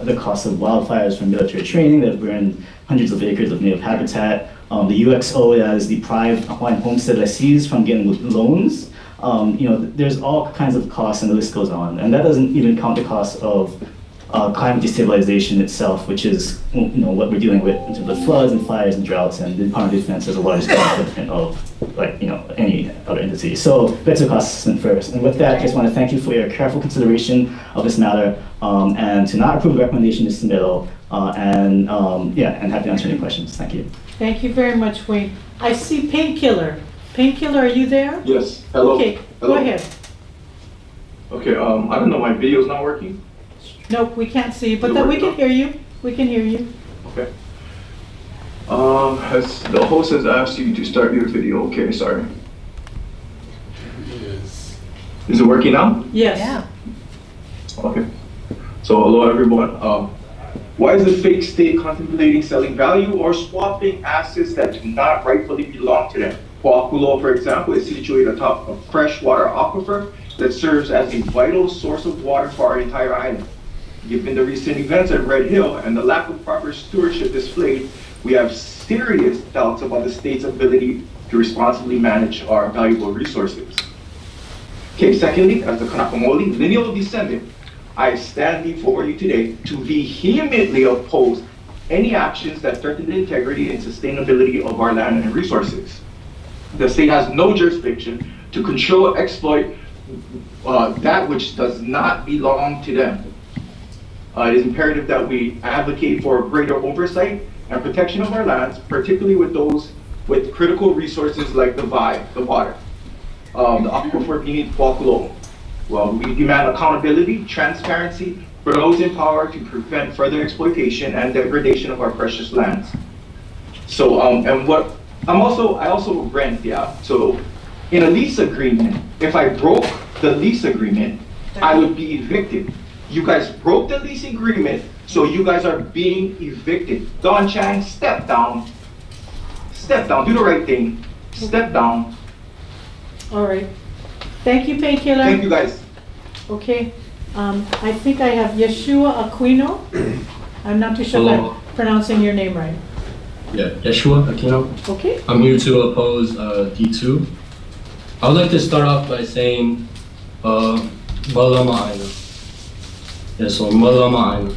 the cost of wildfires from military training that have burned hundreds of acres of native habitat. The UXO that has deprived Hawaiian homestead lessees from getting loans. There's all kinds of costs, and the list goes on. And that doesn't even count the cost of climate destabilization itself, which is what we're dealing with in terms of floods and fires and droughts, and the Department of Defense has a large footprint of any other entity. So that's a cost assessment first. And with that, I just want to thank you for your careful consideration of this matter, and to not approve the recommendation is submittal, and happy to answer any questions. Thank you. Thank you very much, Wayne. I see Painkiller. Painkiller, are you there? Yes. Hello. Okay, Hello. go ahead. Okay. I don't know. My video's not working. Nope, we can't see you, but Is it we can working? hear you. We can hear you. Okay. As the host has asked you to start your video. Okay. Sorry. Is it working now? Yes. Yeah. Okay. So hello everyone. Why is the fake state contemplating selling value or swapping assets that do not rightfully belong to them? Puakulo, for example, is situated atop a freshwater aquifer that serves as a vital source of water for our entire island. Given the recent events at Red Hill and the lack of proper stewardship displayed, we have serious doubts about the state's ability to responsibly manage our valuable resources. Okay, secondly, as the Kanakamoli lineal descendant, I stand before you today to vehemently oppose any actions that threaten the integrity and sustainability of our land and resources. The state has no jurisdiction to control or exploit that which does not belong to them. It is imperative that we advocate for greater oversight and protection of our lands, particularly with those with critical resources like the water, the aquifer beneath Puakulo. Well, we demand accountability, transparency for those in power to prevent further exploitation and degradation of our precious lands. So, I also rent, yeah. So, in a lease agreement, if I broke the lease agreement, I would be evicted. You guys broke the lease agreement, so you guys are being evicted. Don Chang, step down. Step down, do the right thing. Step down. All right. Thank you, Painkiller. Thank you guys. Okay. I think I have Yeshua Aquino. I'm not too sure if Hello. I'm pronouncing your name right. Yeah, Yeshua Aquino. Okay. I'm here to oppose D2. I would like to start off by saying Malama Aina. Yeah, so Malama Aina.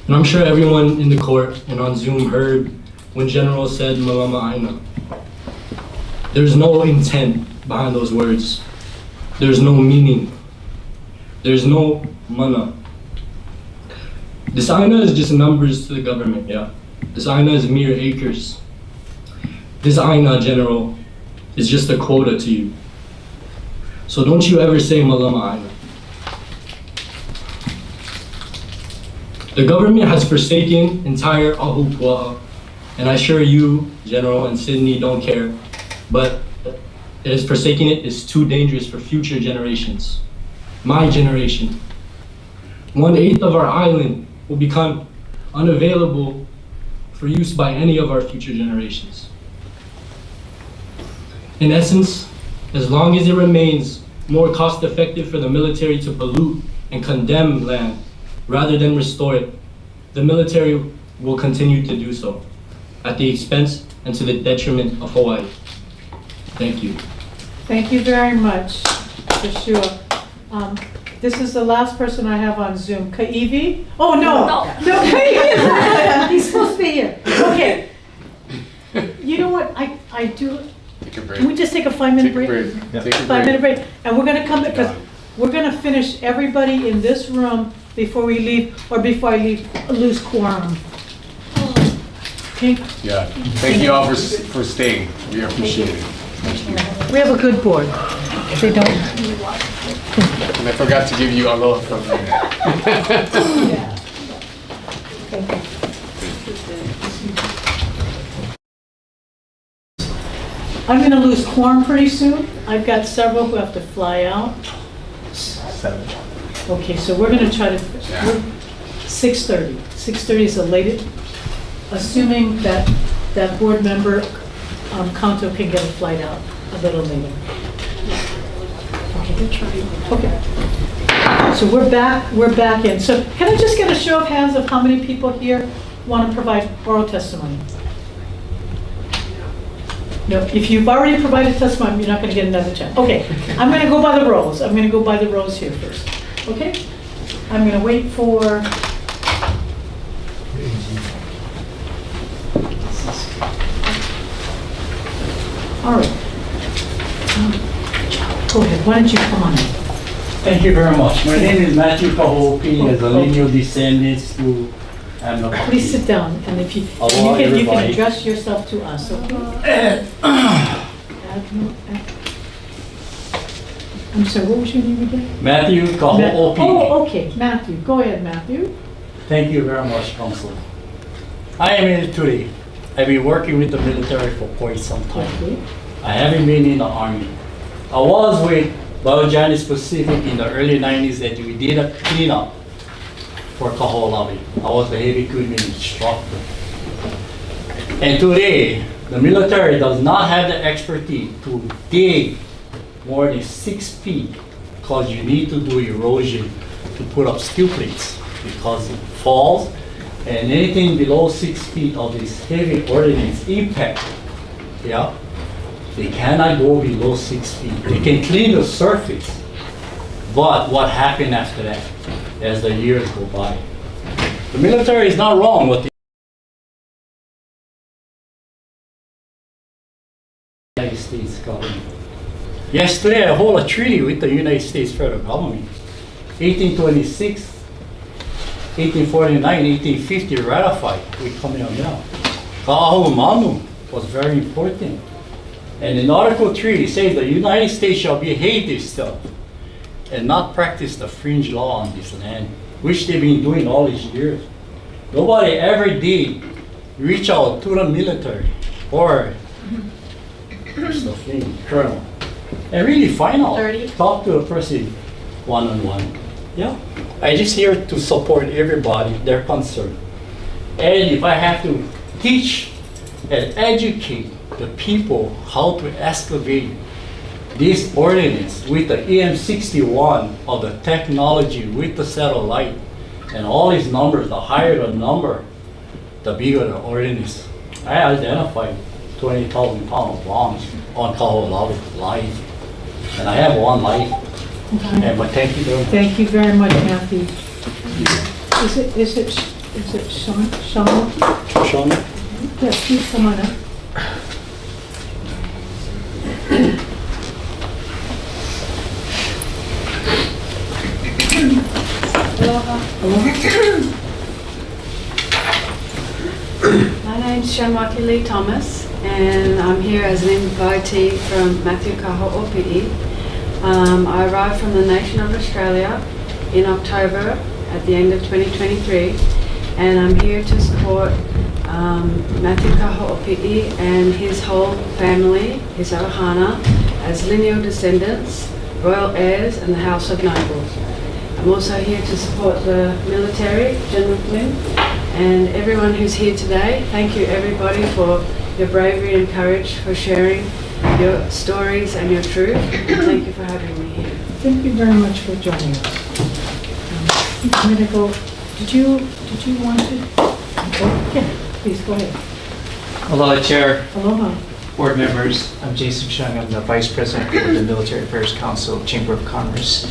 And I'm sure everyone in the court and on Zoom heard when General said Malama Aina. There's no intent behind those words. There's no meaning. There's no mana. This Aina is just numbers to the government, yeah. This Aina is mere acres. This Aina, General, is just a quota to you. So don't you ever say Malama Aina. The government has forsaken entire Ahupua'a, and I'm sure you, General, and Sydney don't care, but it is forsaking it is too dangerous for future generations. My generation. 1/8 of our island will become unavailable for use by any of our future generations. In essence, as long as it remains more cost effective for the military to pollute and condemn land rather than restore it, the military will continue to do so at the expense and to the detriment of Hawaii. Thank you. Thank you very much, Yeshua. This is the last person I have on Zoom. Kaivi? Oh, no, Kaivi. He's supposed to be here. Okay. You know what, I do, Take a break. can we just take a 5-minute break? Take a 5-minute break, and we're gonna come back, because we're gonna finish everybody in this room before we leave, or before I lose quorum. Okay, Yeah. Thank you all for staying. We appreciate it. Thank you. we have a good board. They don't. And I forgot to give you aloha from me. I'm gonna lose quorum pretty soon. I've got several who have to fly out. 7. Okay, so we're gonna try to, 6:30. 6:30 is the latest, assuming that that board member, Kanto, can get a flight out a little later. Okay. Okay. So we're back in. So can I just get a show of hands of how many people here want to provide oral testimony? No, if you've already provided testimony, you're not going to get another chance. Okay, I'm going to go by the rows. I'm going to go by the rows here first. Okay? I'm going to wait for... All right. Go ahead. Why don't you come on in? Thank you very much. My name is Matthew Kahopi, as a lineal descendant to Please sit down, and if you, Hello, you can everybody. address yourself to us, okay? I'm sorry, what was your name again? Matthew Kahopi. Oh, okay, Matthew. Go ahead, Matthew. Thank you very much, Council. I am military. I've been working with the military for quite some time. Okay. I haven't been in the Army. I was with Biogenics Pacific in the early 90s that we did a cleanup for Kaho'olawe. I was the heavy equipment instructor. And today, the military does not have the expertise to dig more than 6 feet because you need to do erosion to put up steel plates because it falls, and anything below 6 feet of this heavy ordnance impact, yeah, they cannot go below 6 feet. They can clean the surface, but what happened after that as the years go by? The military is not wrong with the United States government. Yesterday, I hold a treaty with the United States federal government. 1826, 1849, 1850 ratified with Kamehameha. Ka'ahu Manu was very important. And in Article 3, it says the United States shall behave itself and not practice the fringe law on this land, which they've been doing all these years. Nobody ever did reach out to the military or what's the thing, colonel, and really find out, talk to a person one-on-one. Yeah, I just here to support everybody, their concern. And if I have to teach and educate the people how to excavate this ordinance with the EM61 of the technology with the satellite and all these numbers, the higher the number, the bigger the ordinance. I identified 20,000 pound bombs on Kaho'olawe live, and I have one life. Okay. And but thank you very much. Thank you very much, Matthew. Is it Sean? Sean? Sean? Yes, please come on up. My name's Shamaki Lee Thomas, and I'm here as an invitee from Matthew Kaho'opi'i. I arrived from the nation of Australia in October at the end of 2023, and I'm here to support Matthew Kaho'opi'i and his whole family, his ohana, as lineal descendants, royal heirs, and the House of Nobles. I'm also here to support the military, gentlemen, and everyone who's here today. Thank you everybody for your bravery and courage, for sharing your stories and your truth. And thank you for having me here. Thank you very much for joining us. I'm going to go, did you want to? Okay, please go ahead. Aloha, Chair, Aloha. board members. I'm Jason Chung. I'm the Vice President of the Military Affairs Council, Chamber of Commerce.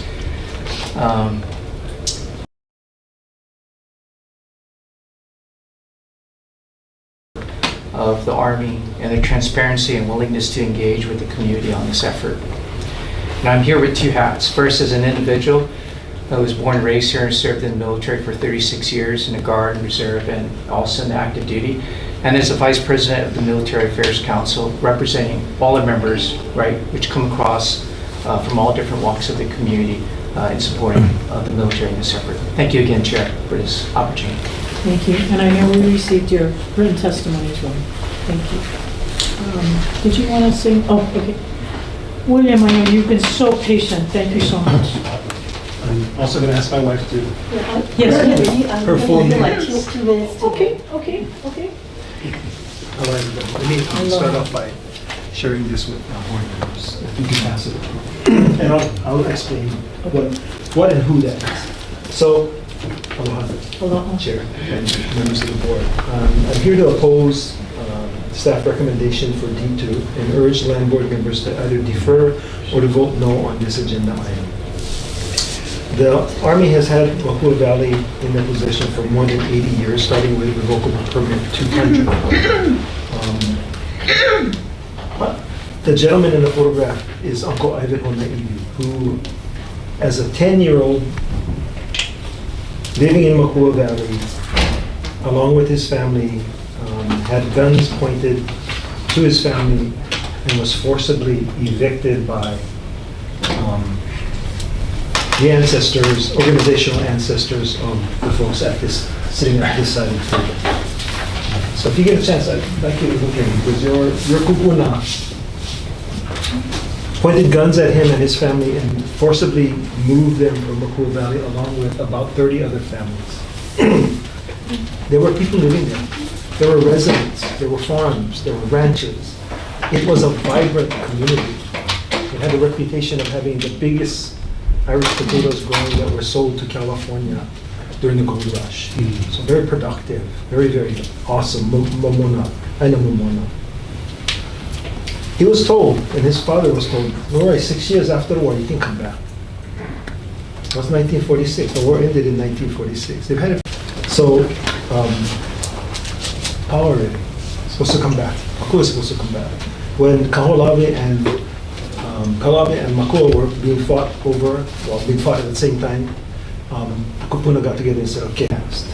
Of the Army and their transparency and willingness to engage with the community on this effort. And I'm here with two hats. First, as an individual I was born and raised here and served in the military for 36 years in the Guard and Reserve and also in active duty. And as the Vice President of the Military Affairs Council, representing all the members, right, which come across from all different walks of the community in supporting the military in this effort. Thank you again, Chair, for this opportunity. Thank you. And I know we received your written testimony as well. Thank you. Did you want to sing? Oh, okay. William, I know you've been so patient. Thank you so much. I'm also going to ask my wife to Yes. perform. Okay. Let me start off by sharing this with our board members. If you can pass it. And I'll explain what and who that is. So, aloha, Chair and members of the board. I'm here to oppose staff recommendation for D2 and urge land board members to either defer or to vote no on this agenda item. The Army has had Mākua Valley in their possession for more than 80 years, starting with revocable permit 200. The gentleman in the photograph is Uncle Ivan Honaiwi, who, as a 10-year-old living in Mākua Valley, along with his family, had guns pointed to his family and was forcibly evicted by the ancestors, organizational ancestors of the folks sitting at this side of the table. So if you get a chance, I'd like you to look in, because your kupuna pointed guns at him and his family and forcibly moved them from Mākua Valley along with about 30 other families. There were people living there. There were residents, there were farms, there were ranches. It was a vibrant community. It had the reputation of having the biggest Irish potatoes grown that were sold to California during the gold rush. So very productive, very, very awesome. Momona, I know Momona. He was told, and his father was told, all right, 6 years after the war, you can come back. It was 1946. The war ended in 1946. They've had it. So, power is supposed to come back. Mākua is supposed to come back. When Kaho'olawe and Mākua were being fought at the same time, Kupuna got together and said, okay, next.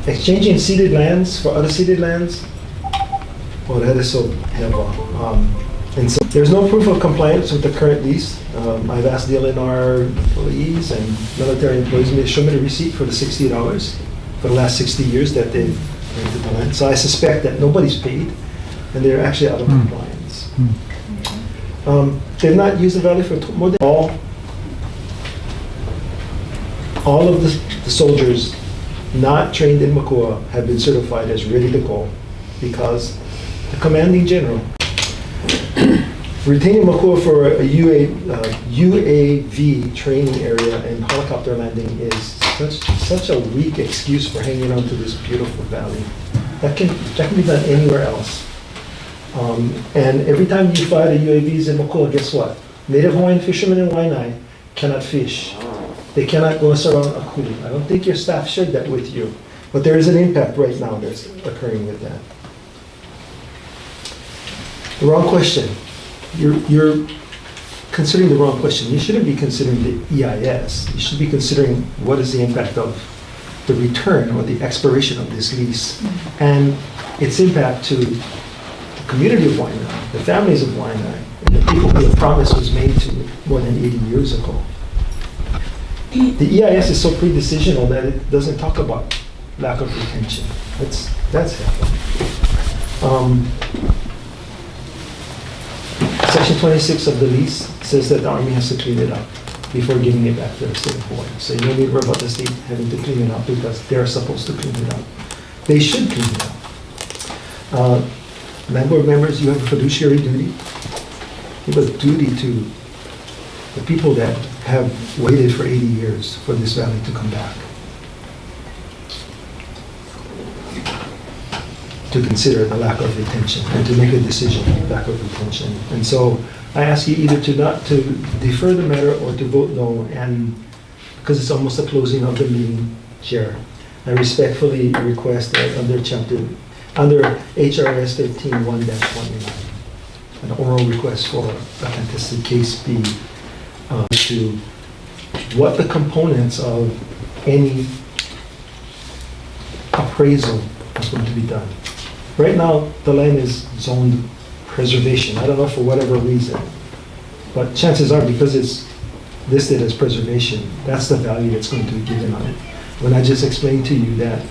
Exchanging ceded lands for other ceded lands, well, that is so heavy. And so there's no proof of compliance with the current lease. I've asked BLNR employees and military employees to show me the receipt for the $60 for the last 60 years that they've rented the land. So I suspect that nobody's paid and they're actually out of compliance. They've not used the valley for more than all of the soldiers not trained in Mākua have been certified as ready to go because the commanding general retaining Mākua for a UAV training area and helicopter landing is such a weak excuse for hanging on to this beautiful valley. That can be done anywhere else. And every time you fly the UAVs in Mākua, guess what? Native Hawaiian fishermen in Waianae cannot fish. They cannot go around a kuli. I don't think your staff shared that with you, but there is an impact right now that's occurring with that. The wrong question. You're considering the wrong question. You shouldn't be considering the EIS. You should be considering what is the impact of the return or the expiration of this lease and its impact to the community of Waianae, the families of Waianae, and the people who the promise was made to more than 80 years ago. The EIS is so pre-decisional that it doesn't talk about lack of retention. That's happening. Section 26 of the lease says that the Army has to clean it up before giving it back to the state of Hawaii. So you don't need to worry about the state having to clean it up because they're supposed to clean it up. They should clean it up. Land board members, you have a fiduciary duty. You have a duty to the people that have waited for 80 years for this valley to come back. To consider the lack of retention and to make a decision on lack of retention. And so I ask you either to defer the matter or to vote no, and because it's almost the closing of the meeting, Chair, I respectfully request that under HRS 13-1-29, an oral request for a contested case be to what the components of any appraisal is going to be done. Right now, the land is zoned preservation. I don't know for whatever reason, but chances are because it's listed as preservation, that's the value that's going to be given on it. When I just explained to you that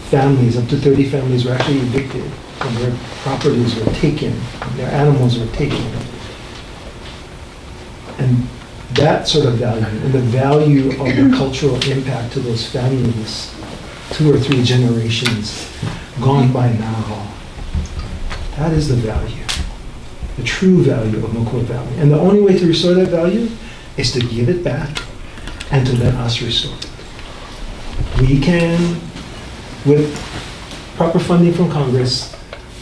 families, up to 30 families were actually evicted and their properties were taken, their animals were taken. And that sort of value and the value of the cultural impact to those families, 2 or 3 generations gone by now, that is the value. the true value of Mākua Valley. And the only way to restore that value is to give it back and to let us restore it. We can, with proper funding from Congress,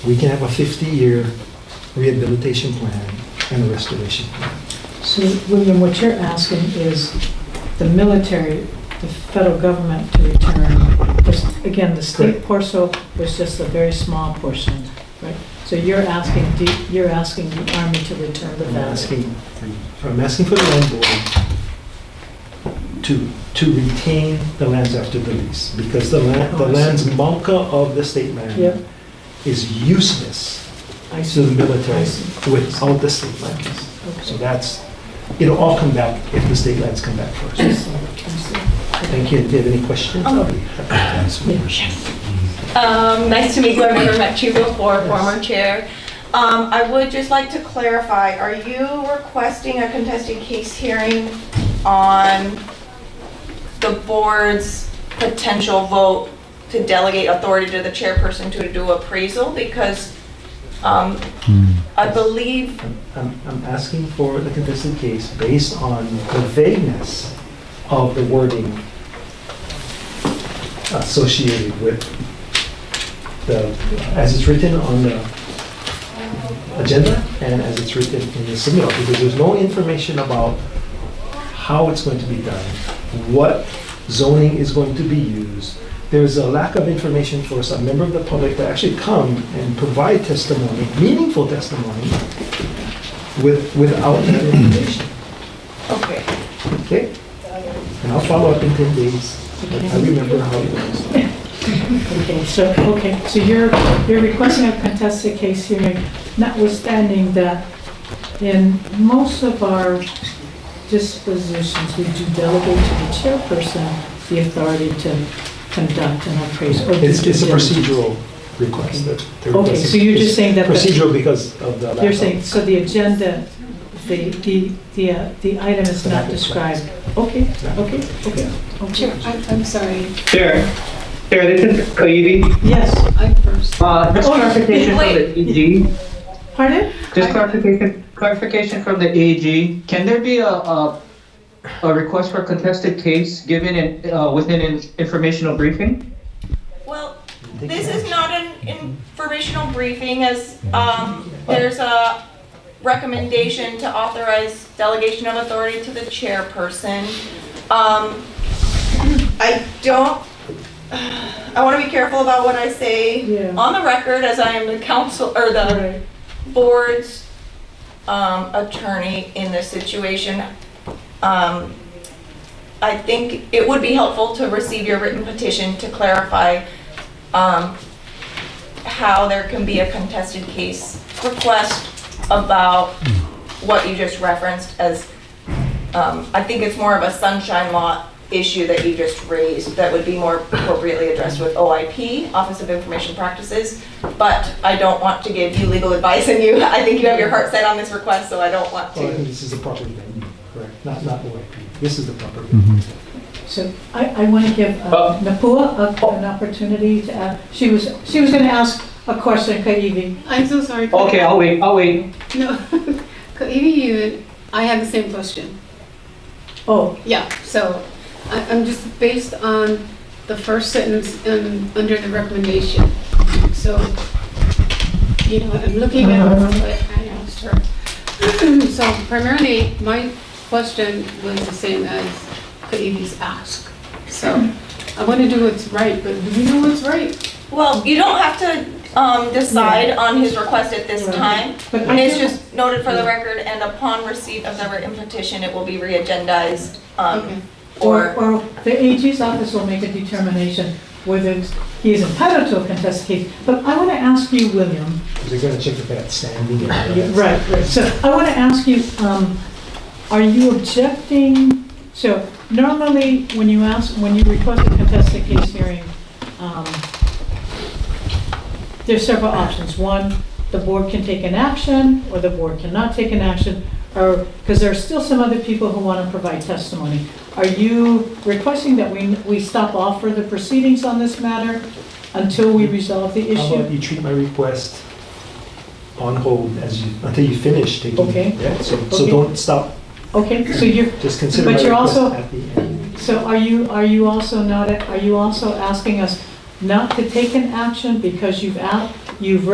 we can have a 50-year rehabilitation plan and a restoration plan. So, William, what you're asking is the military, the federal government to return, again, the state parcel was just a very small portion, right? So you're asking the Army to return the value. I'm asking for the land board to retain the lands after the lease, because the land's Mākua of the state land Yep. is useless I to see. the military I see. without the state lands. Okay. So it'll all come back if the state lands come back I first. see. I see. Thank you. If you have any questions, I'll be happy to answer. Nice to meet you. I've never met you before, former chair. I would just like to clarify, are you requesting a contested case hearing on the board's potential vote to delegate authority to the chairperson to do appraisal? Because I believe, I'm asking for the contested case based on the vagueness of the wording associated with as it's written on the agenda and as it's written in the submittal, because there's no information about how it's going to be done, what zoning is going to be used. There's a lack of information for a member of the public to actually come and provide testimony, meaningful testimony, without that information. okay. Okay? And I'll follow up in 10 days. I remember how it goes. Okay, so you're requesting a contested case hearing, notwithstanding that in most of our dispositions, we do delegate to the chairperson the authority to conduct an appraisal. It's a procedural request. Okay, so you're just saying that. Procedural because of the lack You're of- saying, so the agenda, the item is not described. Okay. Chair, I'm sorry. Chair, this is Kaivi. Yes, I first. Just clarification from the AG. pardon? Just clarification from the AG. Can there be a request for contested case given within an informational briefing? Well, this is not an informational briefing, as there's a recommendation to authorize delegation of authority to the chairperson. I want to be careful about what I say Yeah. on the record, as I am the council, or the Right. board's attorney in this situation. I think it would be helpful to receive your written petition to clarify how there can be a contested case request about what you just referenced as, I think it's more of a sunshine law issue that you just raised that would be more appropriately addressed with OIP, Office of Information Practices, but I don't want to give you legal advice, and I think you have your heart set on this request, so I don't want Well, I to. think this is the proper venue, correct? Not OIP. This is the proper venue. So I want to give Mākua an opportunity to ask. She was going to ask a question, Kaivi. I'm so sorry. Okay, I'll wait. No, Kaivi, I have the same question. Oh, Yeah, so I'm just based on the first sentence under the recommendation. So, I'm looking at, I asked her. So primarily, my question was the same as Kaivi's ask. So I want to do what's right, but do we know what's right? Well, you don't have to decide on his request at this Right. time. But And I it's feel- just noted for the record, and upon receipt of the written petition, it will be re-agendized. Okay. or the AG's office will make a determination whether he is entitled to a contested case. But I want to ask you, William. Because they're going to check if that's standing. and all that. Right. So I want to ask you, are you objecting? So normally, when you request a contested case hearing, there's several options. One, the board can take an action, or the board cannot take an action, or, because there are still some other people who want to provide testimony. Are you requesting that we stop all further proceedings on this matter until we resolve the How about issue? you treat my request on hold until you finish taking. Okay. Yeah, so Okay. don't stop, Okay, so you're, just consider but my you're request also, at the end. so are you also not, are you also asking us not to take an action because you've you've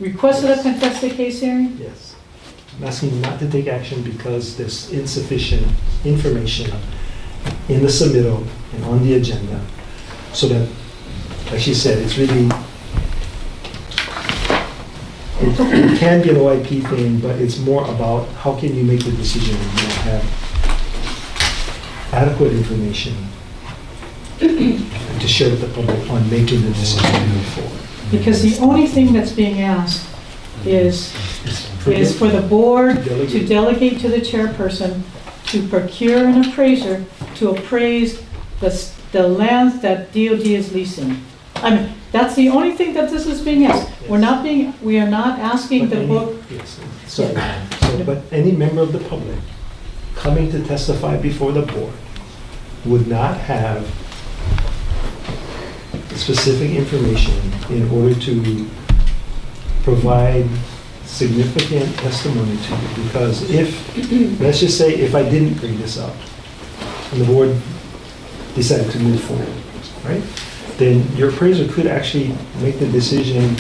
requested a contested case hearing? Yes. I'm asking not to take action because there's insufficient information in the submittal and on the agenda, so that, like she said, it's really, it can be an OIP thing, but it's more about how can you make the decision when you don't have adequate information to share with the public on making the decision to move forward. Because the only thing that's being asked is for the board to delegate to the chairperson to procure an appraiser to appraise the lands that DOD is leasing. I mean, that's the only thing that this is being asked. We are not asking the board. Yes, sorry. But any member of the public coming to testify before the board would not have specific information in order to provide significant testimony to you. Because if, let's just say, if I didn't bring this up and the board decided to move forward, right? Then your appraiser could actually make the decision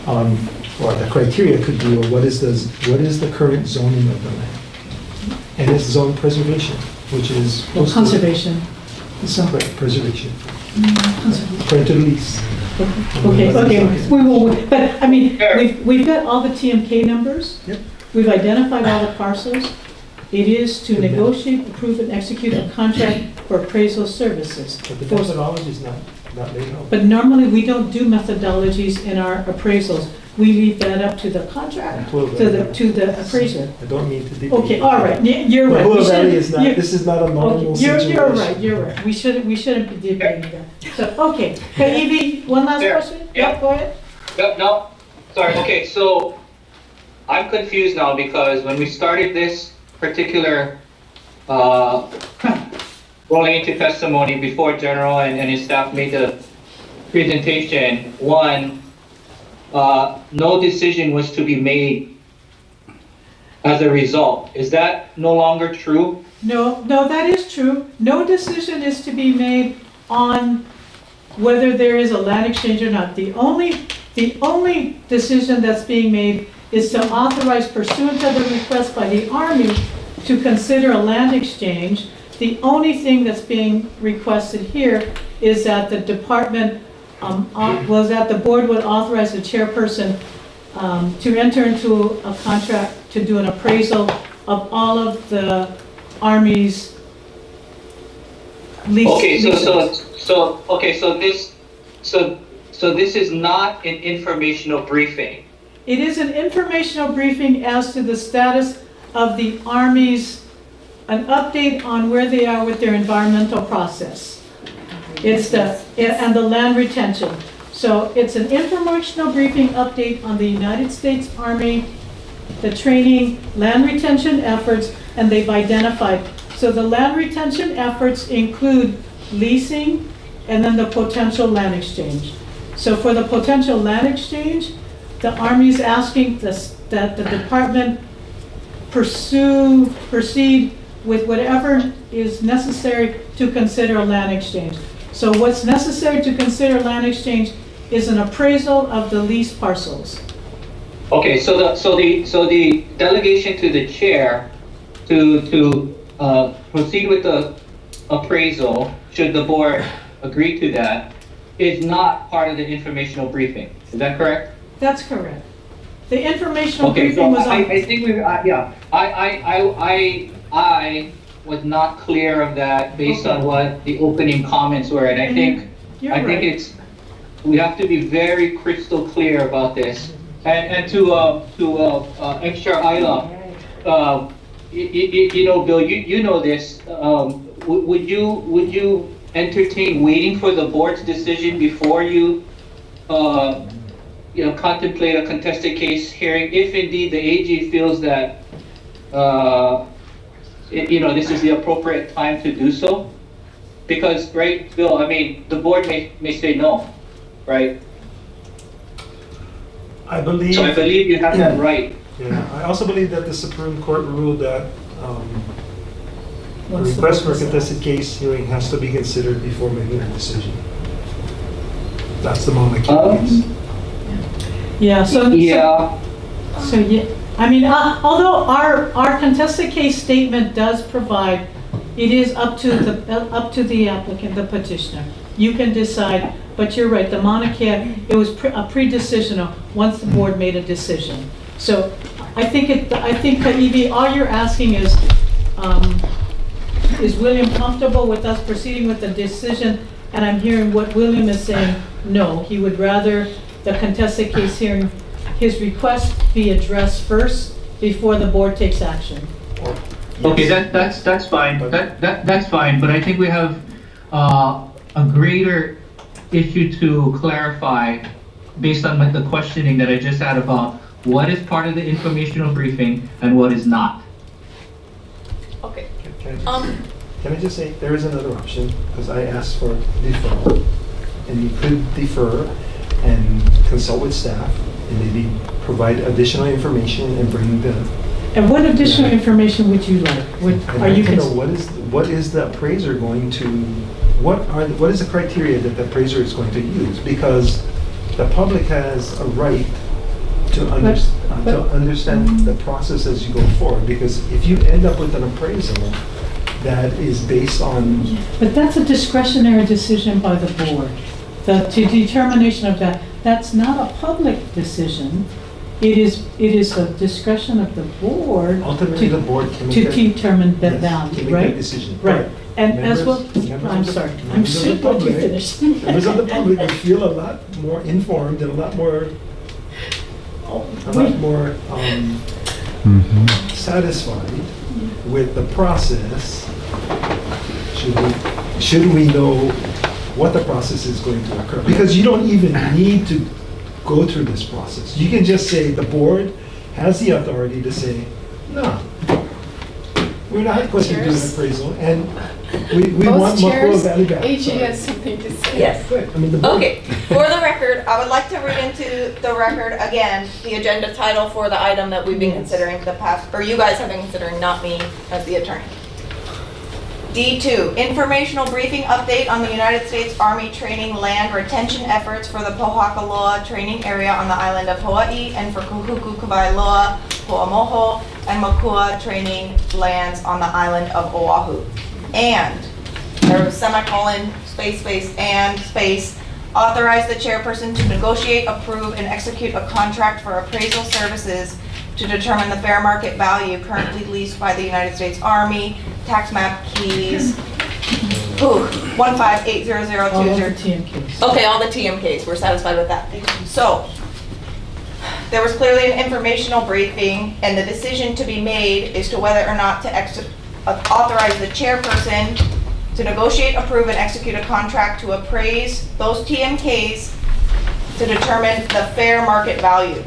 on, or the criteria could be, well, what is the current zoning of the land? And it's zone preservation, which is. Conservation. Right, preservation. According to the lease. Okay, we will, but I mean, we've got all the TMK numbers. Yep. We've identified all the parcels. It is to negotiate, approve, and execute a contract for appraisal services. But the methodology is not laid out. But normally, we don't do methodologies in our appraisals. We leave that up to the contract, to the appraiser. I don't mean to debate. Okay, all right, you're right. Mākua Valley is not, this is not a normal Okay, situation. you're right. We shouldn't be debating that. So, okay, Evie, one last There. question? Yeah. Go ahead. Yep, no, sorry, okay, so I'm confused now because when we started this particular, rolling into testimony before General and his staff made the presentation, no decision was to be made as a result. Is that no longer true? No, that is true. No decision is to be made on whether there is a land exchange or not. The only decision that's being made is to authorize pursuant to the request by the Army to consider a land exchange. The only thing that's being requested here is that the department, was that the board would authorize the chairperson to enter into a contract to do an appraisal of all of the Army's lease. Okay, leases. so this is not an informational briefing. It is an informational briefing as to the status of the Army's, an update on where they are with their environmental process. It's and the land retention. So it's an informational briefing update on the United States Army, the training, land retention efforts, and they've identified. So the land retention efforts include leasing and then the potential land exchange. So for the potential land exchange, the Army is asking that the department proceed with whatever is necessary to consider a land exchange. So what's necessary to consider land exchange is an appraisal of the lease parcels. Okay, so the delegation to the chair to proceed with the appraisal, should the board agree to that, is not part of the informational briefing. Is that correct? That's correct. The informational Okay, so briefing was on. I think we, yeah, I was not clear of that based on what the opening comments were, and I think You're I think right. it's, we have to be very crystal clear about this. And to extra Isla, you know, Bill, you know this. Would you entertain waiting for the board's decision before you contemplate a contested case hearing, if indeed the AG feels that this is the appropriate time to do so? Because, right, Bill, I mean, the board may say no, right? I believe. So I believe you have that right. Yeah, I also believe that the Supreme Court ruled that a What's the request for a purpose of contested case hearing has to be considered before making a decision. That's the Mākua case. Yeah, Yeah, so, yeah, I mean, although our contested case statement does provide, it is up to the applicant, the petitioner. You can decide, but you're right, the Mākua, it was a pre-decisional, once the board made a decision. So I think, Evie, all you're asking is William comfortable with us proceeding with the decision? And I'm hearing what William is saying, no, he would rather the contested case hearing, his request be addressed first before the board takes action. okay, that's fine, that's fine, but I think we have a greater issue to clarify based on the questioning that I just had about what is part of the informational briefing and what is not. Okay. Can I just say, there is another option, because I asked for deferral, and you could defer and consult with staff, and maybe provide additional information and bring the. And what additional information would you like? I'd Are you like to know what is the appraiser going to, what is the criteria that the appraiser is going to use? Because the public has a right to understand the process as you go forward, because if you end up with an appraisal that is based on. But that's a discretionary decision by the board. The determination of that, that's not a public decision. It is a discretion of the board. Ultimately, the board can make to that- determine the yes, value, can make right? that decision. Right. And as well, Members I'm of the- sorry, I'm members of the sorry, let me public- finish. Members of the public will feel a lot more informed and a lot more satisfied with the process. Should we know what the process is going to occur? Because you don't even need to go through this process. You can just say the board has the authority to say, no, we're not going to do an appraisal, and we want Mākua Valley back. AG Sorry. has something to say. Yes. Good. I mean, the board. Okay, for the record, I would like to read into the record again, the agenda title for the item that we've been considering for the past, or you guys have been considering, not me as the attorney. D2, informational briefing update on the United States Army training land retention efforts for the Pohakaloa training area on the island of Hawaii and for Kuhuku Kawailoa, Po'amoho, and Mākua training lands on the island of Oahu. And, there was semicolon, space, and space, authorize the chairperson to negotiate, approve, and execute a contract for appraisal services to determine the fair market value currently leased by the United States Army, tax map keys, 1580020. All of the TMKs. Okay, all the TMKs, we're satisfied with that. So, there was clearly an informational briefing, and the decision to be made is to whether or not to authorize the chairperson to negotiate, approve, and execute a contract to appraise those TMKs to determine the fair market value.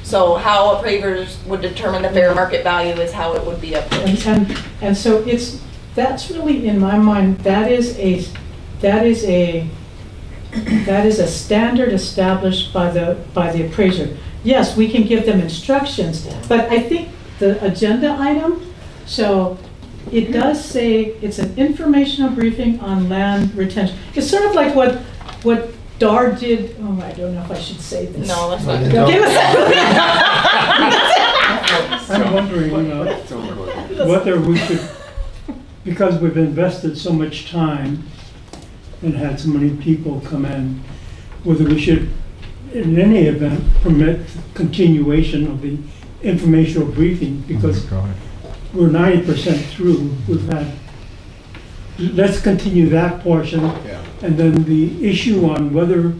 So how appraisers would determine the fair market value is how it would be appraised. And so that's really, in my mind, that is a standard established by the appraiser. Yes, we can give them instructions, but I think the agenda item, so it does say it's an informational briefing on land retention. It's sort of like what DAR did. Oh, I don't know if I should say this. No, let's not. Give us I'm wondering whether we should, because we've invested so much time and had so many people come in, whether we should, in any event, permit continuation of the informational briefing, because we're 90% through. We've had, let's continue that portion. Yeah. And then the issue on whether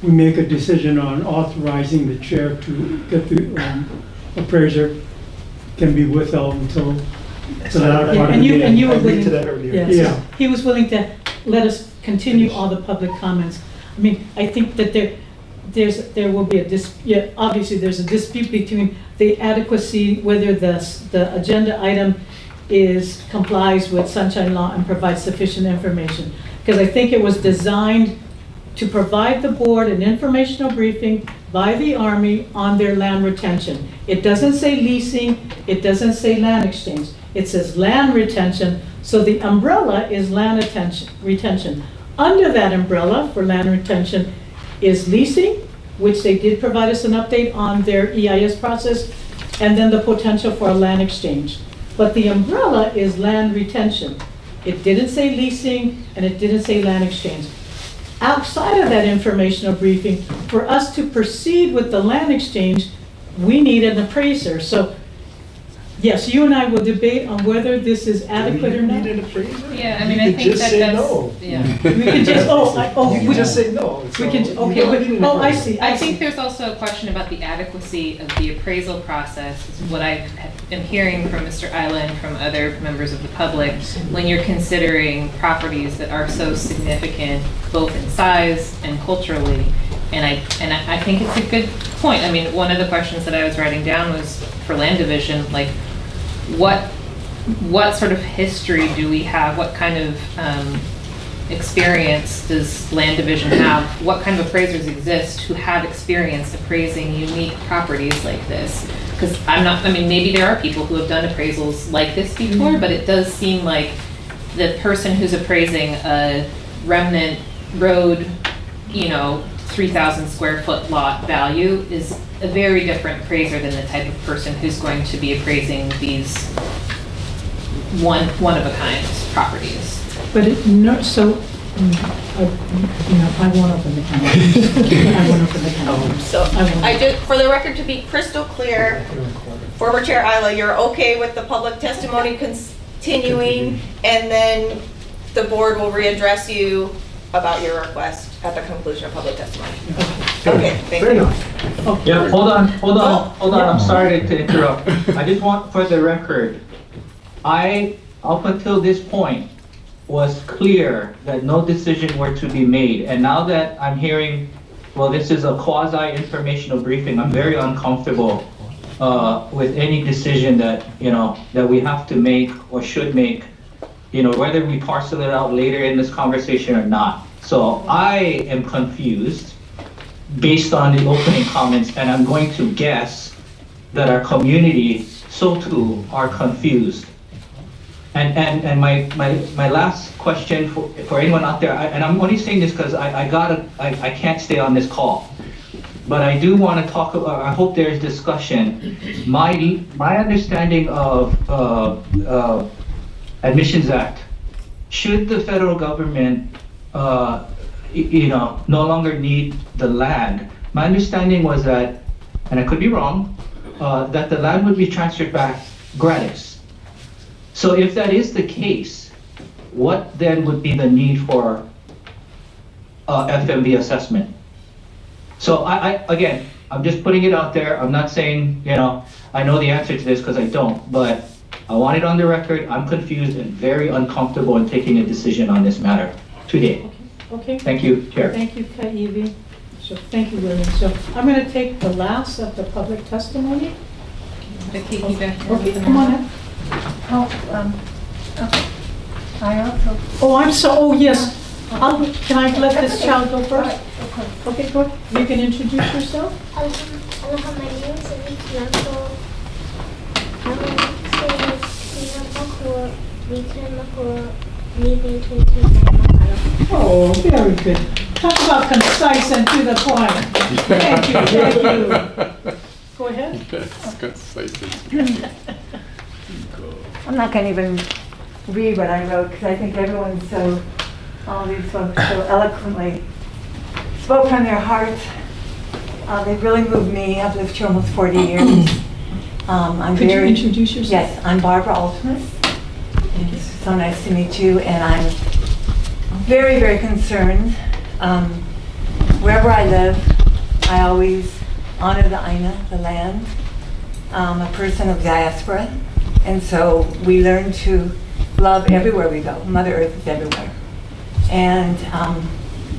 we make a decision on authorizing the chair to get the appraiser can be withheld until the latter part of the And you meeting. were I agreed willing to that earlier. Yes, Yeah. he was willing to let us continue all the public comments. I mean, I think that there will be obviously there's a dispute between the adequacy, whether the agenda item complies with sunshine law and provides sufficient information. Because I think it was designed to provide the board an informational briefing by the Army on their land retention. It doesn't say leasing, it doesn't say land exchange. It says land retention, so the umbrella is land retention. Under that umbrella for land retention is leasing, which they did provide us an update on their EIS process, and then the potential for a land exchange. But the umbrella is land retention. It didn't say leasing, and it didn't say land exchange. Outside of that informational briefing, for us to proceed with the land exchange, we need an appraiser. So, yes, you and I will debate on whether this is adequate or not. Need an appraiser? Yeah, I mean, You I could think just that say that's, no. yeah. We can just, You we can just say no. we can, So, okay, you don't need an oh, I appraiser. see, I think there's also a question about the adequacy of the appraisal process, is what I am hearing from Mr. Isla and from other members of the public, when you're considering properties that are so significant, both in size and culturally. And I think it's a good point. I mean, one of the questions that I was writing down was for land division, like, what sort of history do we have? What kind of experience does land division have? What kind of appraisers exist who have experience appraising unique properties like this? Because maybe there are people who have done appraisals like this before, but it does seem like the person who's appraising a remnant road, 3,000 square foot lot value is a very different appraiser than the type of person who's going to be appraising these one of a kind properties. but I won't open the can. I won't open the can. So for the record, to be crystal clear, former Chair Isla, you're okay with the public testimony continuing, and then the board will readdress you about your request at the conclusion of public testimony. Okay, thank Fair you. enough. Yeah, hold on, I'm sorry to interrupt. I just want, for the record, up until this point, was clear that no decision were to be made. And now that I'm hearing, well, this is a quasi-informational briefing, I'm very uncomfortable with any decision that, that we have to make or should make, whether we parcel it out later in this conversation or not. So I am confused based on the opening comments, and I'm going to guess that our community, so too, are confused. And my last question for anyone out there, and I'm only saying this because I can't stay on this call, but I do want to talk about, I hope there's discussion. My understanding of Admissions Act, should the federal government no longer need the land, my understanding was that, and I could be wrong, that the land would be transferred back gratis. So if that is the case, what then would be the need for FMV assessment? So again, I'm just putting it out there. I'm not saying, I know the answer to this because I don't, but I want it on the record. I'm confused and very uncomfortable in taking a decision on this matter today. Okay. Thank you, Chair. Thank you, Kaivi. So, thank you, William. So I'm going to take the last of the public testimony. Okay, come on in. Okay. I also. Yes. Can I let this child go first? Okay, go ahead. You can introduce yourself. My name is Enrique. Oh, very good. Talk about concise and to the point. Thank you. Go ahead. I'm not going to even read what I wrote because I think all these folks so eloquently spoke from their heart. They really moved me. I've lived here almost 40 years. Could you introduce yourself? Yes, I'm Barbara Altmus. It's so nice to meet you, and I'm very, very concerned. Wherever I live, I always honor the Aina, the land. I'm a person of diaspora, and so we learn to love everywhere we go. Mother Earth is everywhere. And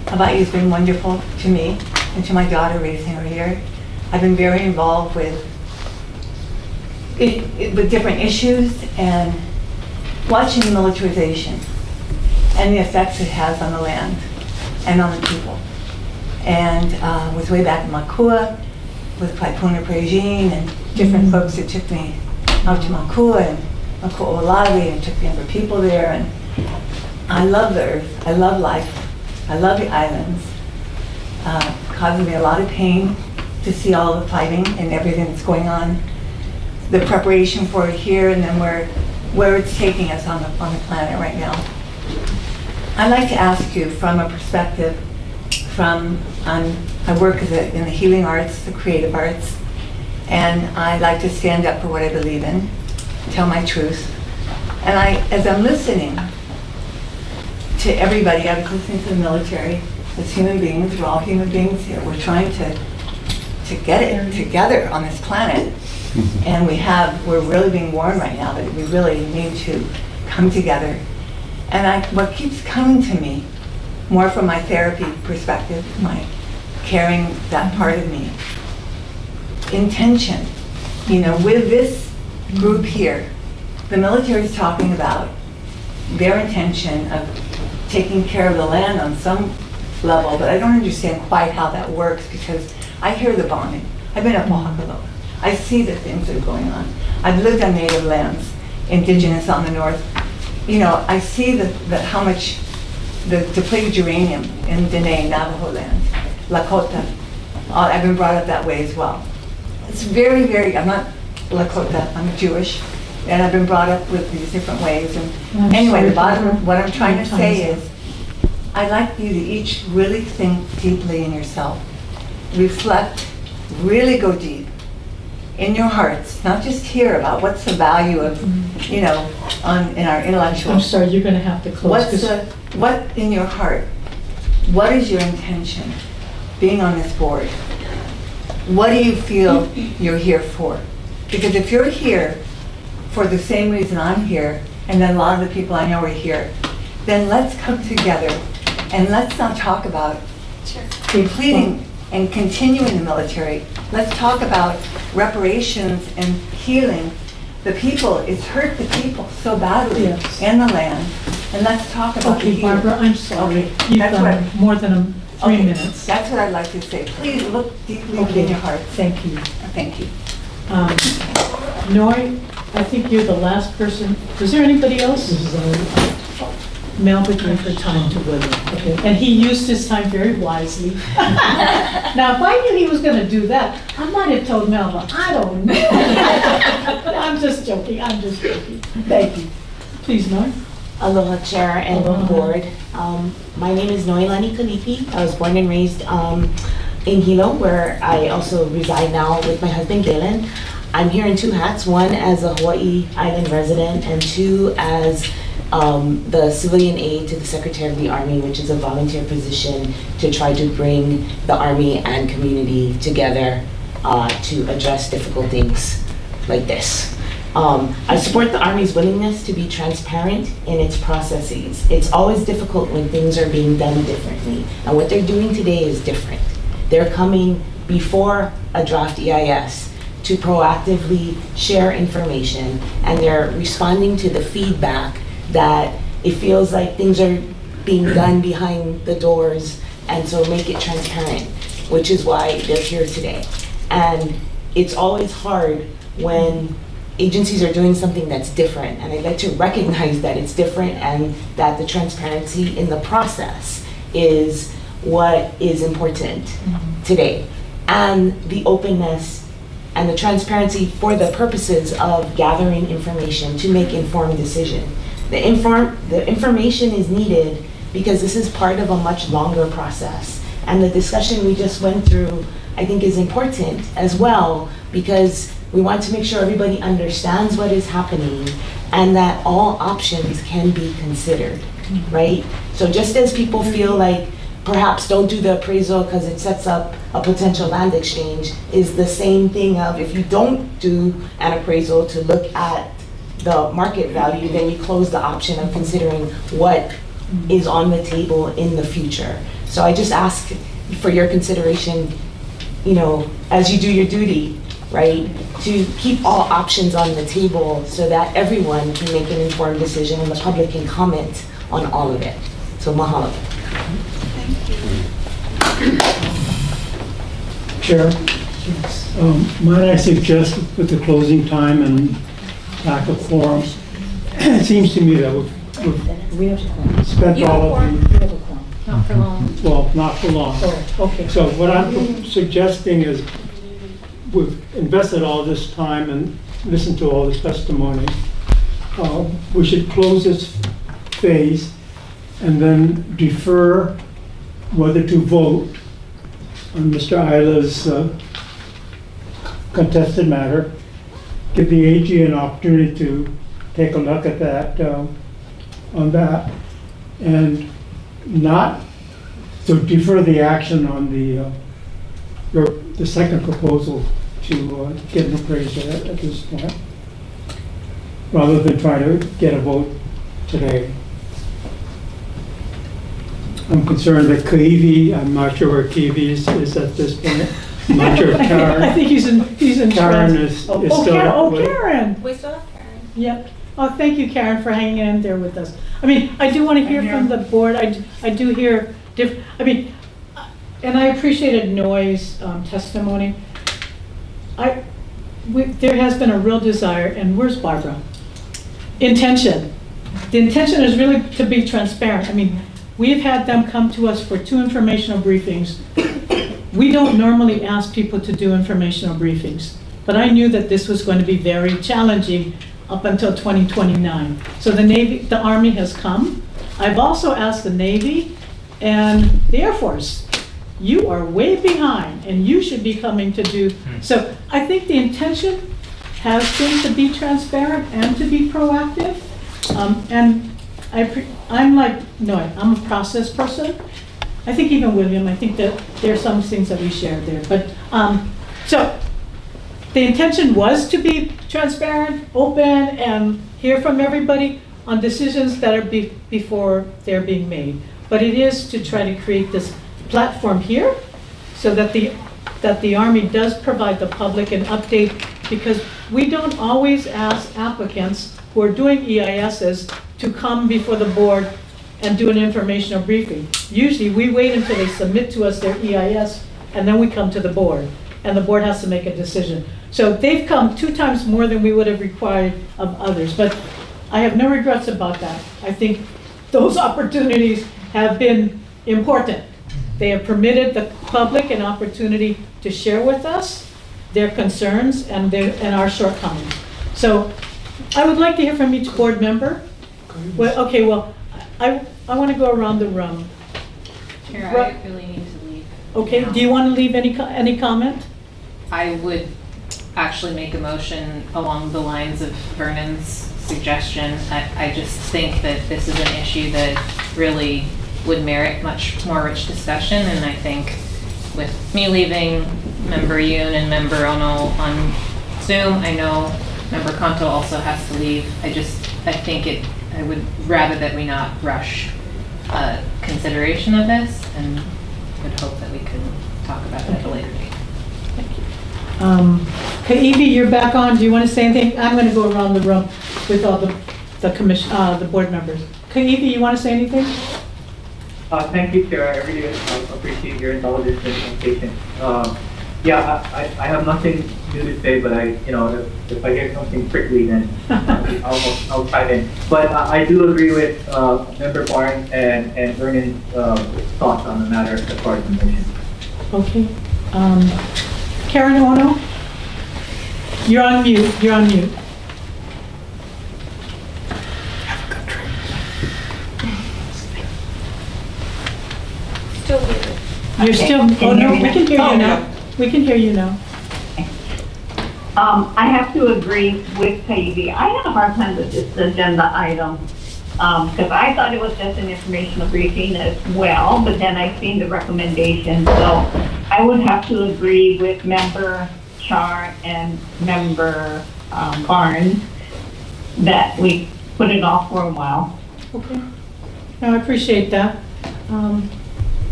Hawaii has been wonderful to me and to my daughter raising her here. I've been very involved with different issues and watching the militarization and the effects it has on the land and on the people. And was way back in Mākua. with Kaipuna Prajin and different folks that took me out to Mākua and Mākua Valley and took the other people there. And I love the earth, I love life, I love the islands. Causing me a lot of pain to see all the fighting and everything that's going on. The preparation for it here and then where it's taking us on the planet right now. I'd like to ask you from a perspective I work in the healing arts, the creative arts, and I like to stand up for what I believe in, tell my truth. And as I'm listening to everybody, I was listening to the military, as human beings, we're all human beings here. We're trying to get it together on this planet. And we're really being warned right now that we really need to come together. And what keeps coming to me, more from my therapy perspective, my caring that part of me, intention. With this group here, the military is talking about their intention of taking care of the land on some level, but I don't understand quite how that works because I hear the bombing. I've been up Oaxaca. I see the things that are going on. I've lived on native lands, indigenous on the north. I see how much the depleted uranium in Dene, Navajo land, Lakota. I've been brought up that way as well. It's very, very, I'm not Lakota, I'm Jewish, and I've been brought up with these different ways. And anyway, what I'm trying to say is, I'd like you to each really think deeply in yourself. Reflect, really go deep in your hearts, not just hear about what's the value of, in our intellectual. I'm sorry, you're going to have to close. What in your heart? What is your intention being on this board? What do you feel you're here for? Because if you're here for the same reason I'm here, and then a lot of the people I know are here, then let's come together and let's not talk about depleting and continuing the military. Let's talk about reparations and healing the people. It's hurt the people so badly and the land. And let's talk about the healing. Barbara, I'm sorry. You've done more than 3 minutes. That's what I'd like to say. Please look deeply in your heart. Thank you. Thank you. Noi, I think you're the last person. Is there anybody else? Melba gave her time to wither. Okay. And he used his time very wisely. Now, if I knew he was going to do that, I might have told Melba, I don't know. I'm just joking. Thank you. Please, Noi. Aloha, Chair and Board. My name is Noelani Kalipi. I was born and raised in Hilo, where I also reside now with my husband, Galen. I'm here in two hats, one as a Hawaii Island resident and two as the civilian aide to the Secretary of the Army, which is a volunteer position to try to bring the Army and community together to address difficult things like this. I support the Army's willingness to be transparent in its processes. It's always difficult when things are being done differently, and what they're doing today is different. They're coming before a draft EIS to proactively share information, and they're responding to the feedback that it feels like things are being done behind the doors, and so make it transparent, which is why they're here today. And it's always hard when agencies are doing something that's different, and I'd like to recognize that it's different and that the transparency in the process is what is important today, and the openness and the transparency for the purposes of gathering information to make informed decision. The information is needed because this is part of a much longer process, and the discussion we just went through I think is important as well, because we want to make sure everybody understands what is happening and that all options can be considered, right? So just as people feel like perhaps don't do the appraisal because it sets up a potential land exchange, is the same thing of if you don't do an appraisal to look at the market value, then you close the option of considering what is on the table in the future. So I just ask for your consideration, you know, as you do your duty, right, to keep all options on the table so that everyone can make an informed decision and the public can comment on all of it. So mahalo. Thank you. Chair? Yes. Might I suggest with the closing time and lack of quorum, it seems to me that We have a quorum. spent all of the, We have a quorum. Not for long. well, not for long. Oh, okay. So what I'm suggesting is, we've invested all this time and listened to all the testimony. We should close this phase and then defer whether to vote on Mr. Isla's contested matter. Give the AG an opportunity to take a look at that, on that, and not to defer the action on the second proposal to get an appraiser at this point, rather than try to get a vote today. I'm concerned that Kaivi, I'm not sure where Kaivi is at this point. I'm not sure if I Karen, think he's in. Karen is still. Karen. We still have Karen. Yep. Oh, thank you, Karen, for hanging in there with us. I mean, I do want to hear from the board. I do hear and I appreciated Noy's testimony. There has been a real desire, and where's Barbara? Intention. The intention is really to be transparent. I mean, we've had them come to us for 2 informational briefings. We don't normally ask people to do informational briefings, but I knew that this was going to be very challenging up until 2029. So the Army has come. I've also asked the Navy and the Air Force, you are way behind and you should be coming to do. So I think the intention has been to be transparent and to be proactive. And I'm like, no, I'm a process person. I think even William, I think that there are some things that we shared there. But so the intention was to be transparent, open, and hear from everybody on decisions that are before they're being made. But it is to try to create this platform here so that the Army does provide the public an update, because we don't always ask applicants who are doing EISs to come before the board and do an informational briefing. Usually we wait until they submit to us their EIS and then we come to the board, and the board has to make a decision. So they've come 2 times more than we would have required of others, but I have no regrets about that. I think those opportunities have been important. They have permitted the public an opportunity to share with us their concerns and our shortcomings. So I would like to hear from each board member. Well, okay, well, I want to go around the room. Chair, I really need to leave. Okay, do you want to leave any comment? I would actually make a motion along the lines of Vernon's suggestion. I just think that this is an issue that really would merit much more rich discussion, and I think with me leaving, Member Yoon and Member Ono on Zoom, I know Member Kanto also has to leave. I would rather that we not rush consideration of this, and would hope that we could talk about it at a later date. Kaivi, you're back on. Do you want to say anything? I'm going to go around the room with all the commission, the board members. Kaivi, you want to say anything? Thank you, Chair. I really appreciate your indulgence and patience. Yeah, I have nothing new to say, but if I hear something prickly, then I'll chime in. But I do agree with Member Barnes and Vernon's thoughts on the matter as far as the motion. Okay. Karen Ono, you're on mute. You're on mute. Still here. You're still. Oh no, we can hear you now. We can hear you now. I have to agree with Peggy. I had a hard time with this agenda item because I thought it was just an informational briefing as well, but then I seen the recommendation. So I would have to agree with Member Char and Member Barnes that we put it off for a while. Okay. No, I appreciate that.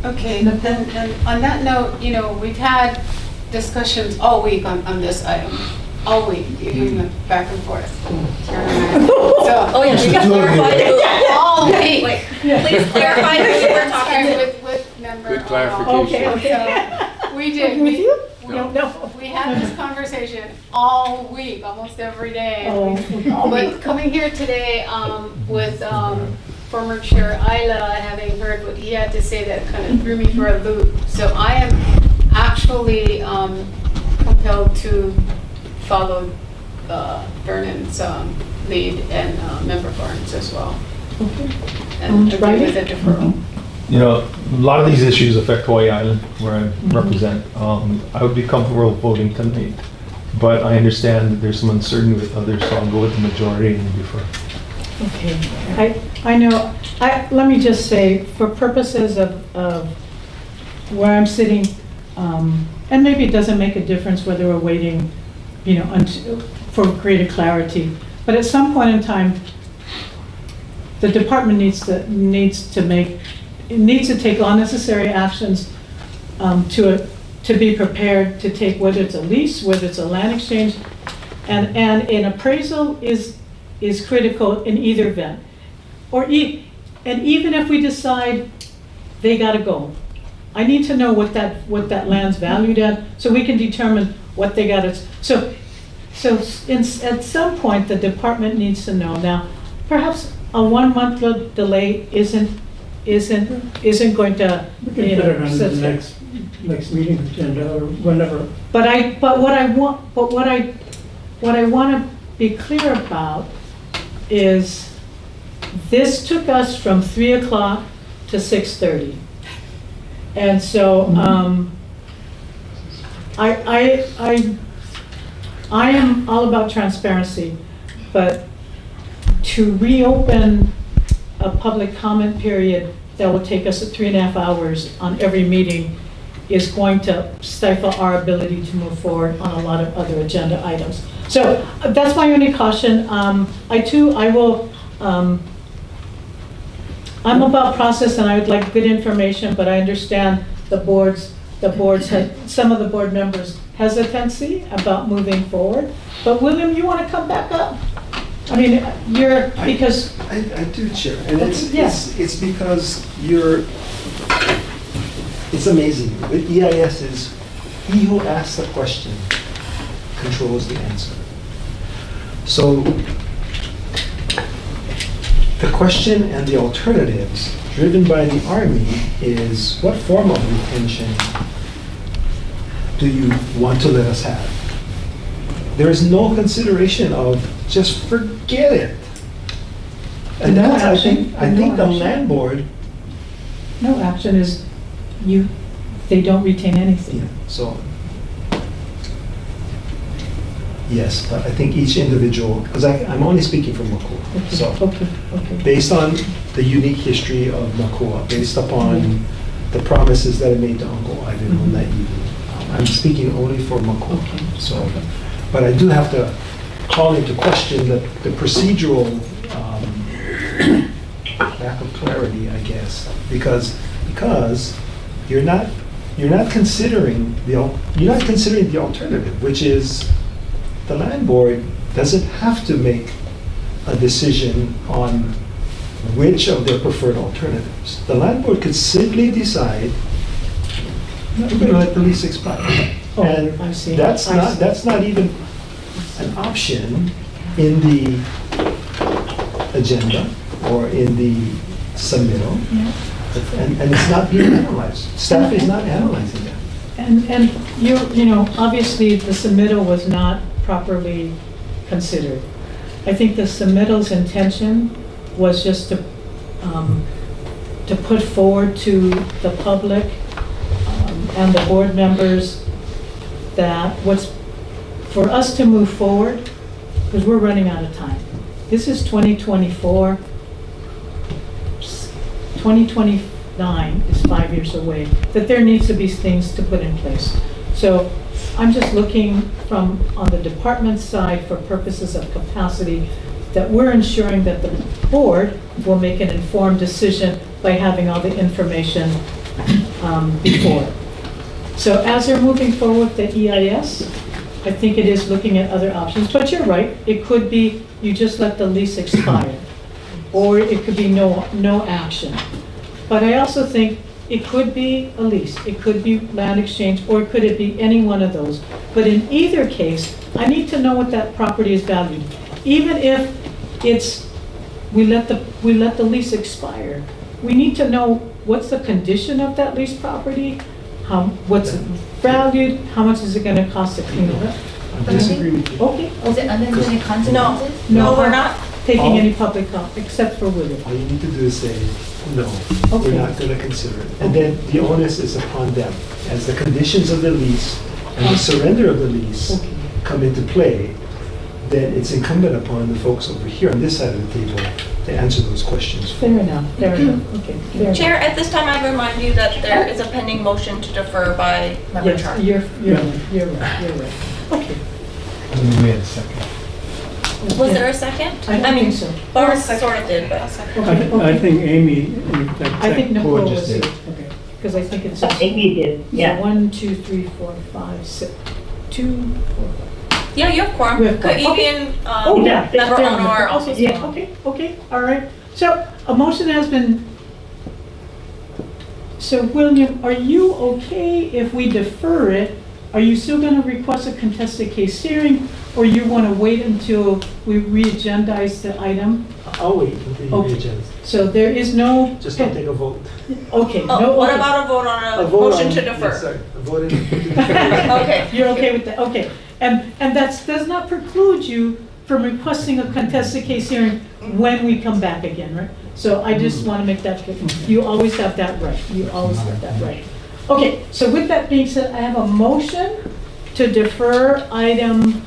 Okay, and on that note, we've had discussions all week on this item. All week, even back and forth. Oh, yeah, we can clarify all week. Wait, please clarify who you were talking with. Member. Good clarification. Okay. We did. With you? No. We had this conversation all week, almost every day. Oh. But coming here today with former Chair Isla, having heard what he had to say, that kind of threw me for a loop. So I am actually compelled to follow Vernon's lead and Member Barnes as well. And agree with the deferral. You know, a lot of these issues affect Hawaii Island, where I represent. I would be comfortable voting tonight, but I understand that there's some uncertainty with others, so I'll go with the majority and defer. Okay, I know, let me just say, for purposes of where I'm sitting, and maybe it doesn't make a difference whether we're waiting, you know, for greater clarity, but at some point in time, the department needs to take all necessary actions to be prepared to take, whether it's a lease, whether it's a land exchange, and an appraisal is critical in either event. And even if we decide they gotta go, I need to know what that land's valued at, so we can determine what they gotta. So at some point, the department needs to know. Now, perhaps a 1 month delay isn't going to, We can put it on the next meeting agenda or whenever. But what I want to be clear about is this took us from 3 o'clock to 6:30. And so I am all about transparency, but to reopen a public comment period that will take us 3.5 hours on every meeting is going to stifle our ability to move forward on a lot of other agenda items. So that's my only caution. I'm about process, and I would like good information, but I understand some of the board members' hesitancy about moving forward. But William, you want to come back up? I mean, because I do, Chair, and it's because it's amazing. The EIS is, he who asks the question controls the answer. So the question and the alternatives driven by the Army is, what form of retention do you want to let us have? There is no consideration of just forget it. And that's, I think the land board. No action is they don't retain anything. Yeah, so, yes, but I think each individual, because I'm only speaking for Mākua. Okay. So, Okay. based on the unique history of Mākua, based upon the promises that I made to Uncle Ivan on that evening, I'm speaking only for Mākua. Okay. So, but I do have to call into question the procedural lack of clarity, I guess, because you're not considering the alternative, which is the land board doesn't have to make a decision on which of their preferred alternatives. The land board could simply decide, we're going to let the lease expire. Oh, And I see. that's not even an option in the agenda or in the submittal. Yeah. And it's not being analyzed. Staff is not analyzing that. And you know, obviously the submittal was not properly considered. I think the submittal's intention was just to put forward to the public and the board members that for us to move forward, because we're running out of time. This is 2024. 2029 is 5 years away, that there needs to be things to put in place. So I'm just looking on the department side for purposes of capacity, that we're ensuring that the board will make an informed decision by having all the information before. So as they're moving forward with the EIS, I think it is looking at other options, but you're right, it could be you just let the lease expire, or it could be no action. But I also think It could be a lease, it could be land exchange, or could it be any one of those? But in either case, I need to know what that property is valued. Even if it's, we let the lease expire, we need to know what's the condition of that leased property, what's it valued, how much is it gonna cost to clean it up? I disagree with you. Okay. Is it unintended consequences? No, we're not. Taking any public comment, except for William. All you need to do is say, no, Okay. we're not gonna consider it. And then the onus is upon them. As the conditions of the lease and the surrender of the lease Okay. come into play, then it's incumbent upon the folks over here on this side of the table to answer those questions. Fair enough, okay. Fair enough. Chair, at this time, I remind you that there is a pending motion to defer by Member Yes, Char. you're right. Okay. We had a second. Was there a second? I don't mean, think so. Barb sort of did, but. Okay, I think Amy, I think Nicole Board was just here, did. okay, because I think it's. Amy did, yeah. 1, 2, 3, 4, 5, 6, 2, 4, 5. Yeah, you have quorum. We have quorum. Kaibi and, Oh, yeah. Member fair Ono enough. are also. Yeah, okay, all right. So a motion has been, so William, are you okay if we defer it? Are you still gonna request a contested case hearing, or you wanna wait until we re-agendize the item? I'll wait until you Okay. re-agenda. So there is no. Just don't take a vote. Okay. Oh, no. what okay. about a vote on a vote motion on- to yes, defer? sorry, a vote in- Okay. You're okay with that, okay. And that does not preclude you from requesting a contested case hearing when we come back again, right? So I just want to make that clear. You always have that right. You always have that right. Okay, so with that being said, I have a motion to defer item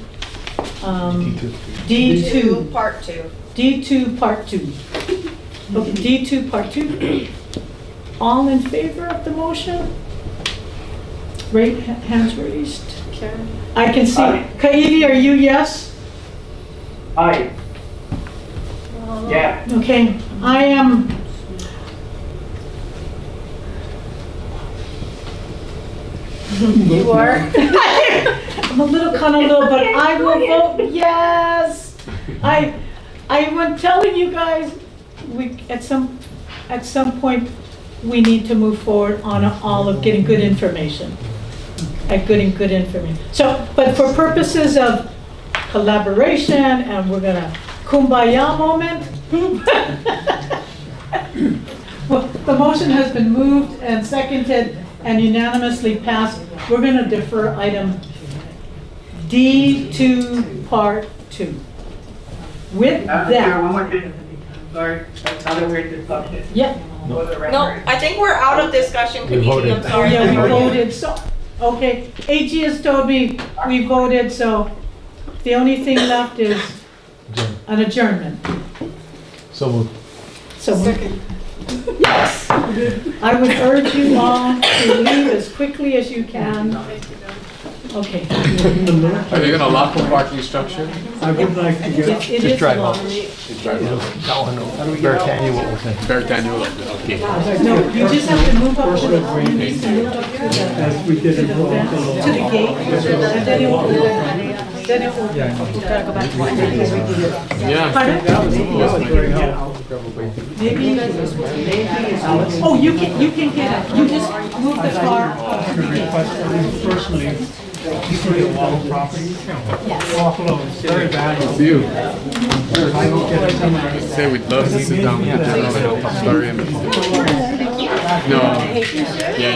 D2. Part 2. D2, Part 2. Okay, D2, Part 2. All in favor of the motion? Hands raised. Karen? I can see. Aye. Kaivi, are you yes? Aye. Yeah. Okay, I am. You are? I'm a little but I will vote yes. I'm telling you guys, we, at some point, we need to move forward on all of getting good information. Getting good information. So, but for purposes of collaboration, and we're gonna kumbaya moment. Well, the motion has been moved and seconded and unanimously passed. We're gonna defer item D2, Part 2. With Chair, that, one more thing. Sorry, now that we're in discussion. yeah, No, I think we're out of discussion, We Kaibi, voted. I'm sorry. yeah, we voted, so, okay. AG has told me we voted, so the only thing left is an adjournment. So we'll So, yes, I would urge you all to leave as quickly as you can. Okay. Are they gonna lock the parking structure? I would like to get, It just is drive long. out. Bear Annual will say. Bear Daniel, okay. No, you just have to move up to the, you need to move up to the, as we did in to the gate, and then it will, then it will. Yeah. Pardon? Maybe, oh, you can get up, you just move the car. personally, you see a lot of property. Buffalo is very valuable. You. I don't get a seminar. Say we'd love to sit down with the general and help story. No. Yeah.